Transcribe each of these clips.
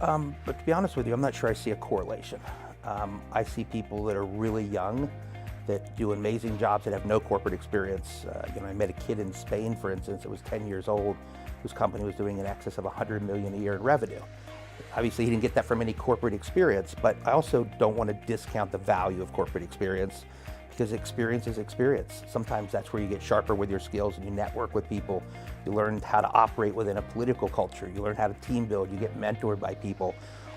But to be honest with you, I'm not sure I see a correlation. I see people that are really young that do amazing jobs that have no corporate experience. I met a kid in Spain, for instance, that was 10 years old, whose company was doing in excess of 100 million a year in revenue. Obviously, he didn't get that from any corporate experience, but I also don't want to discount the value of corporate experience, because experience is experience. Sometimes that's where you get sharper with your skills and you network with people. You learn how to operate within a political culture. You learn how to team build. You get mentored by people.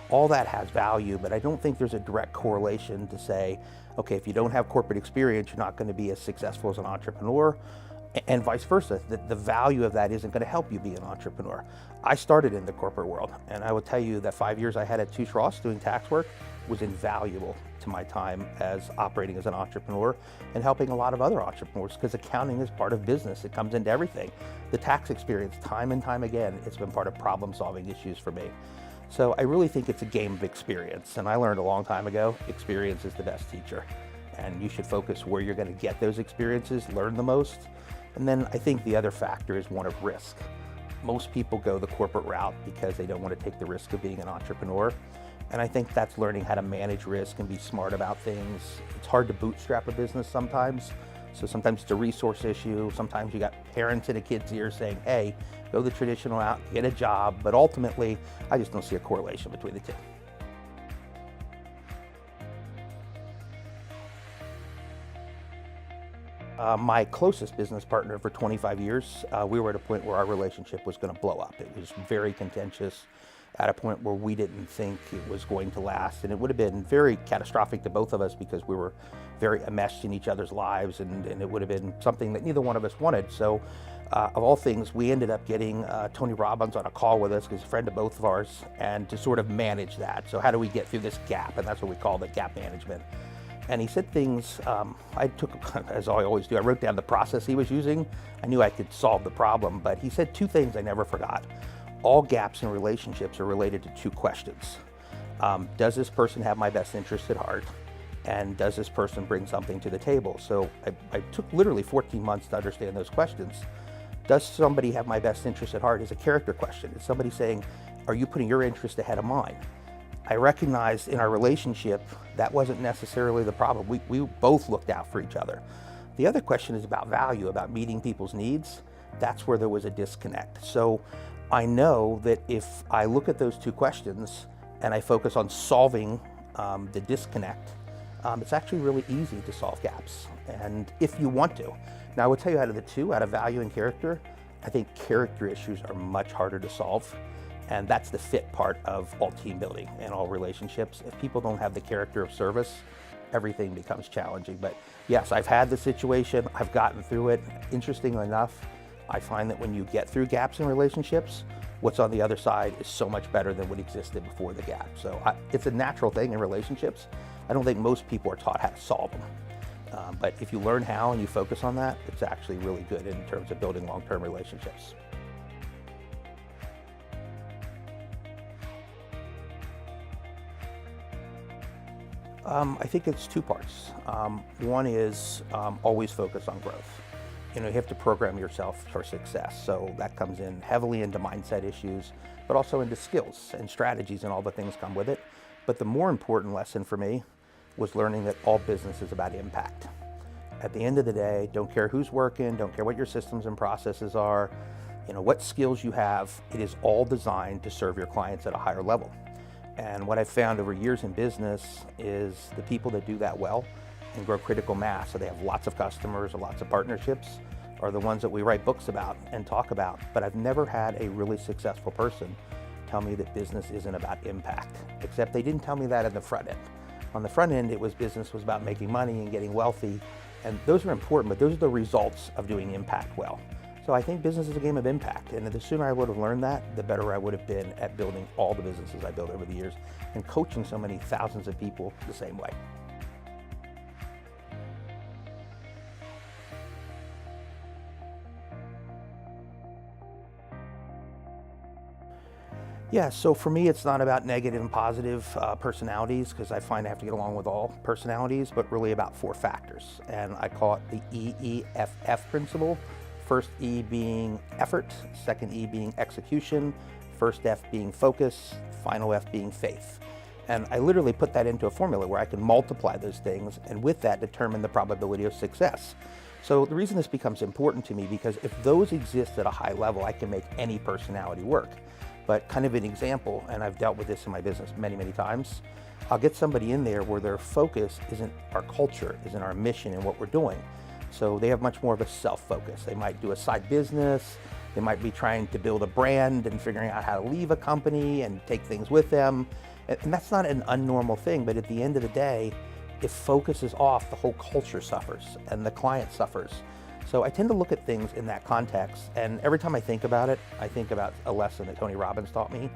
All that has value, but I don't think there's a direct correlation to say, okay, if you don't have corporate experience, you're not going to be as successful as an entrepreneur, and vice versa. The value of that isn't going to help you be an entrepreneur. I started in the corporate world, and I will tell you that 5 years I had at Touche Ross doing tax work was invaluable to my time as operating as an entrepreneur and helping a lot of other entrepreneurs, because accounting is part of business. It comes into everything. The tax experience, time and time again, it's been part of problem-solving issues for me. So I really think it's a game of experience, and I learned a long time ago, experience is the best teacher, and you should focus where you're going to get those experiences, learn the most. And then I think the other factor is one of risk. Most people go the corporate route because they don't want to take the risk of being an entrepreneur. And I think that's learning how to manage risk and be smart about things. It's hard to bootstrap a business sometimes. So sometimes it's a resource issue. Sometimes you got parents in a kid's ear saying, hey, go the traditional route, get a job. But ultimately, I just don't see a correlation between the two. My closest business partner for 25 years, we were at a point where our relationship was going to blow up. It was very contentious, at a point where we didn't think it was going to last. And it would have been very catastrophic to both of us because we were very enmeshed in each other's lives, and it would have been something that neither one of us wanted. So of all things, we ended up getting Tony Robbins on a call with us, because he's a friend of both of ours, and to sort of manage that. So how do we get through this gap? And that's what we call the gap management. And he said things, I took, as I always do, I wrote down the process he was using. I knew I could solve the problem, but he said two things I never forgot. All gaps in relationships are related to two questions. Does this person have my best interest at heart? And does this person bring something to the table? So I took literally 14 months to understand those questions. Does somebody have my best interest at heart is a character question. It's somebody saying, are you putting your interest ahead of mine? I recognized in our relationship that wasn't necessarily the problem. We both looked out for each other. The other question is about value, about meeting people's needs. That's where there was a disconnect. So I know that if I look at those two questions and I focus on solving the disconnect, it's actually really easy to solve gaps, and if you want to. Now I will tell you, out of the two, out of value and character, I think character issues are much harder to solve. And that's the fit part of all team building and all relationships. If people don't have the character of service, everything becomes challenging. But yes, I've had the situation, I've gotten through it. Interestingly enough, I find that when you get through gaps in relationships, what's on the other side is so much better than what existed before the gap. So it's a natural thing in relationships. I don't think most people are taught how to solve them. But if you learn how and you focus on that, it's actually really good in terms of building long-term relationships. I think it's two parts. One is always focus on growth. You have to program yourself for success. So that comes in heavily into mindset issues, but also into skills and strategies, and all the things come with it. But the more important lesson for me was learning that all business is about impact. At the end of the day, don't care who's working, don't care what your systems and processes are, what skills you have, it is all designed to serve your clients at a higher level. And what I've found over years in business is the people that do that well and grow critical mass, so they have lots of customers or lots of partnerships, are the ones that we write books about and talk about. But I've never had a really successful person tell me that business isn't about impact, except they didn't tell me that in the front end. On the front end, business was about making money and getting wealthy, and those are important, but those are the results of doing impact well. So I think business is a game of impact, and the sooner I would have learned that, the better I would have been at building all the businesses I built over the years and coaching so many thousands of people the same way. Yeah, so for me, it's not about negative and positive personalities, because I find I have to get along with all personalities, but really about four factors. And I call it the EEFF principle. First E being effort, second E being execution, First F being focus, final F being faith. And I literally put that into a formula where I can multiply those things and with that determine the probability of success. So the reason this becomes important to me, because if those exist at a high level, I can make any personality work. But kind of an example, and I've dealt with this in my business many, many times, I'll get somebody in there where their focus isn't our culture, isn't our mission and what we're doing. So they have much more of a self-focus. They might do a side business, they might be trying to build a brand and figuring out how to leave a company and take things with them. And that's not an unnormal thing, but at the end of the day, if focus is off, the whole culture suffers and the client suffers. So I tend to look at things in that context, and every time I think about it, I think about a lesson that Tony Robbins taught me,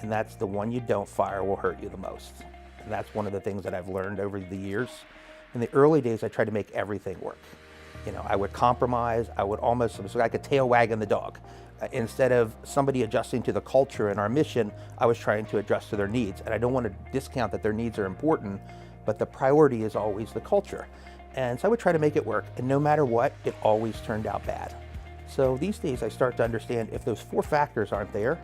and that's the one you don't fire will hurt you the most. And that's one of the things that I've learned over the years. In the early days, I tried to make everything work. You know, I would compromise, I would almost, it was like a tail wagging the dog. Instead of somebody adjusting to the culture and our mission, I was trying to adjust to their needs. And I don't want to discount that their needs are important, but the priority is always the culture. And so I would try to make it work, and no matter what, it always turned out bad. So these days I start to understand if those 4 factors aren't there,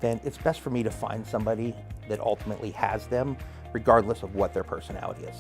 then it's best for me to find somebody that ultimately has them, regardless of what their personality is.